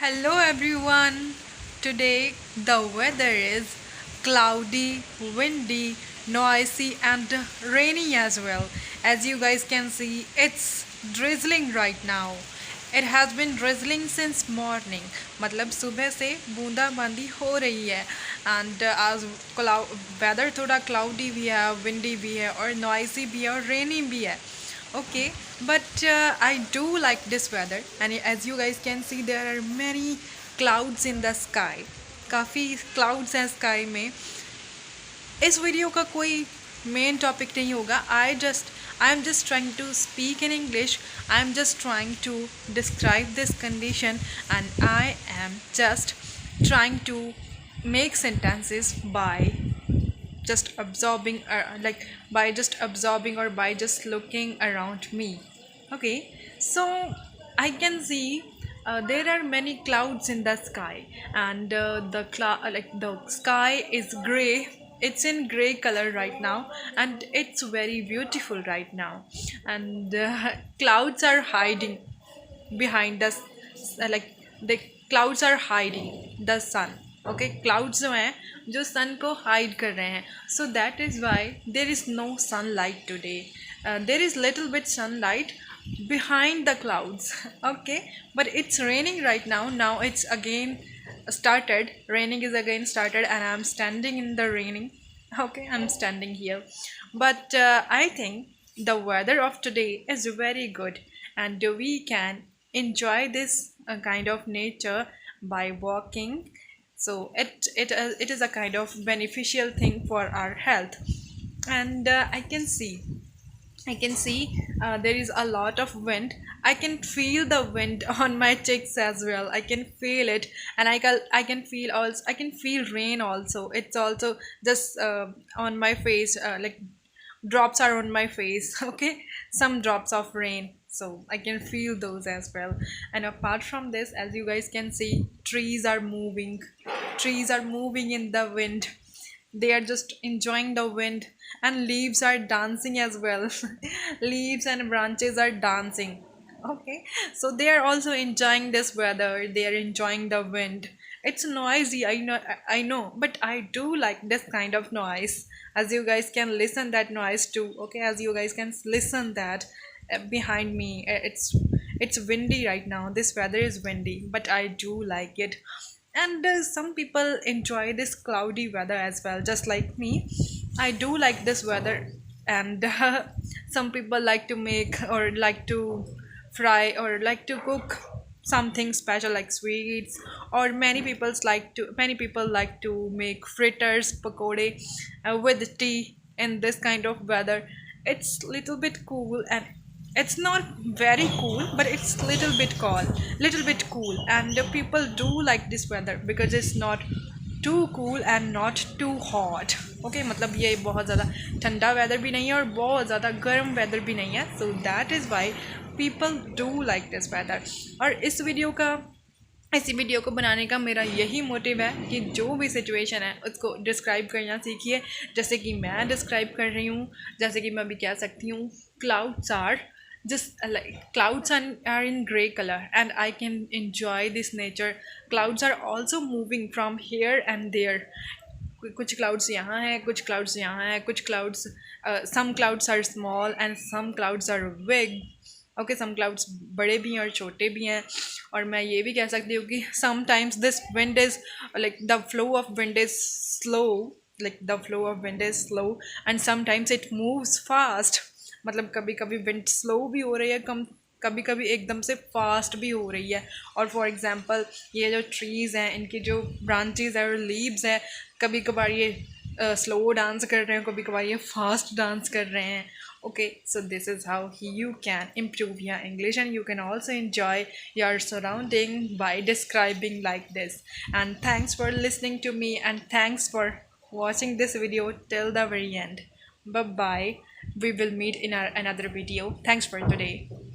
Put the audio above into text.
Hello everyone. Today the weather is cloudy, windy, noisy and rainy as well. As you guys can see, it's drizzling right now. It has been drizzling since morning. मतलब सुबह से बूंदाबांदी हो रही है and आज weather थोड़ा cloudy भी है, windy भी है और noisy भी है और rainy भी है. Okay, but I do like this weather, and as you guys can see, there are many clouds in the sky. काफ़ी clouds हैं sky में. इस वीडियो का कोई मेन टॉपिक नहीं होगा. I am just trying to speak in English. I am just trying to describe this condition, and I am just trying to make sentences by just absorbing by just absorbing or by just looking around me. Okay, so I can see there are many clouds in the sky, and the sky is gray. It's in gray color right now, and it's very beautiful right now, and clouds are hiding behind us, like the clouds are hiding the sun. Okay, clouds जो हैं जो sun को hide कर रहे हैं, so that is why there is no sunlight today. There is little bit sunlight behind the clouds. Okay, but it's raining right now. It's again started, raining is again started, and I'm standing in the raining. Okay, I'm standing here, but I think the weather of today is very good, and we can enjoy this kind of nature by walking. So it is a kind of beneficial thing for our health, and I can see there is a lot of wind. I can feel the wind on my cheeks as well. I can feel it, and I can feel rain also. It's also just on my face, like drops are on my face. Okay, some drops of rain, so I can feel those as well. And apart from this, as you guys can see, trees are moving in the wind. They are just enjoying the wind, and leaves are dancing as well. Leaves and branches are dancing. Okay, so they are also enjoying this weather. They are enjoying the wind. It's noisy, I know, but I do like this kind of noise. As you guys can listen that noise too. Okay, as you guys can listen that behind me, it's windy right now. This weather is windy, but I do like it. And some people enjoy this cloudy weather as well, just like me. I do like this weather, and some people like to make or like to fry or like to cook something special like sweets, or many people like to make fritters, pakode with tea in this kind of weather. It's little bit cool, and it's not very cool, but it's little bit cool, and the people do like this weather because it's not too cool and not too hot. Okay, मतलब ये बहुत ज़्यादा ठंडा weather भी नहीं है और बहुत ज़्यादा गर्म वेदर भी नहीं है. So that is why people do like this weather. और इसी वीडियो को बनाने का मेरा यही मोटिव है कि जो भी सिचुएशन है उसको डिस्क्राइब करना सीखिए, जैसे कि मैं डिस्क्राइब कर रही हूँ. जैसे कि मैं अभी कह सकती हूँ, clouds are just like clouds are in gray color, and I can enjoy this nature. Clouds are also moving from here and there. कुछ clouds यहाँ है, कुछ clouds यहाँ है, कुछ clouds some clouds are small and some clouds are big. Okay, some clouds बड़े भी हैं और छोटे भी हैं. और मैं ये भी कह सकती हूँ कि sometimes this wind is like the flow of wind is slow, and sometimes it moves fast. मतलब कभी कभी विंड स्लो भी हो रही है, कभी कभी एकदम से फास्ट भी हो रही है. और फॉर एग्जांपल ये जो ट्रीज़ हैं, इनकी जो ब्रांचेस है और लीव्स हैं, कभी कभार ये स्लो डांस कर रहे हैं, कभी कभार ये फास्ट डांस कर रहे हैं. Okay, so this is how you can improve your English, and you can also enjoy your surrounding by describing like this. And thanks for listening to me, and thanks for watching this video till the very end. Bye bye. We will meet in another video. Thanks for today.